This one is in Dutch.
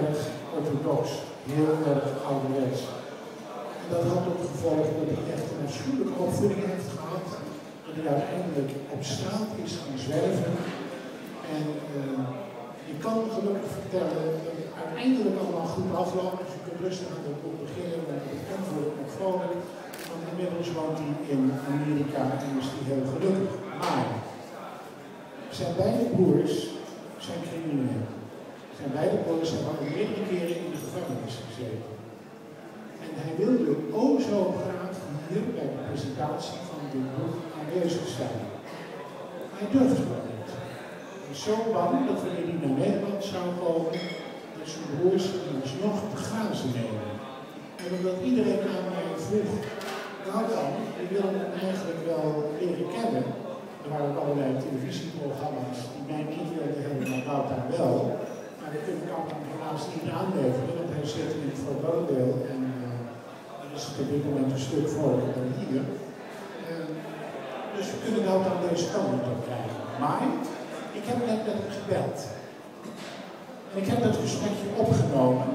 erg orthodox, heel erg ouderwets. En dat had tot gevolg dat hij echt een afschuwelijke opvoeding heeft gehad. Dat hij uiteindelijk op straat is gaan zwerven. En je kan gelukkig vertellen dat het uiteindelijk allemaal goed afloopt. Dus je kunt rustig aan het boek beginnen, want het bekend wordt nog vrolijk. Want inmiddels woont hij in Amerika en is hij heel gelukkig. Maar zijn beide broers zijn criminelen. Zijn beide broers hebben al meerdere keren in de gevangenis gezeten. En hij wilde zo graag hier bij de presentatie van dit boek aanwezig zijn. Hij durfde wel niet. Hij is zo bang dat wanneer hij naar Nederland zou komen, dat zijn broers hem alsnog te grazen nemen. En omdat iedereen aan mij vroeg, nou dan, ik wil hem eigenlijk wel leren kennen. Er waren ook allerlei televisieprogramma's die mij niet wilden hebben, maar Wouter wel. Maar dat kan hem helaas niet aanleveren, want hij zit in Fort Lauderdale en dat is op dit moment een stuk vrolijker dan hier. Dus we kunnen nou dan deze kant niet op krijgen. Maar ik heb net met hem gebeld. En ik heb dat gesprekje opgenomen.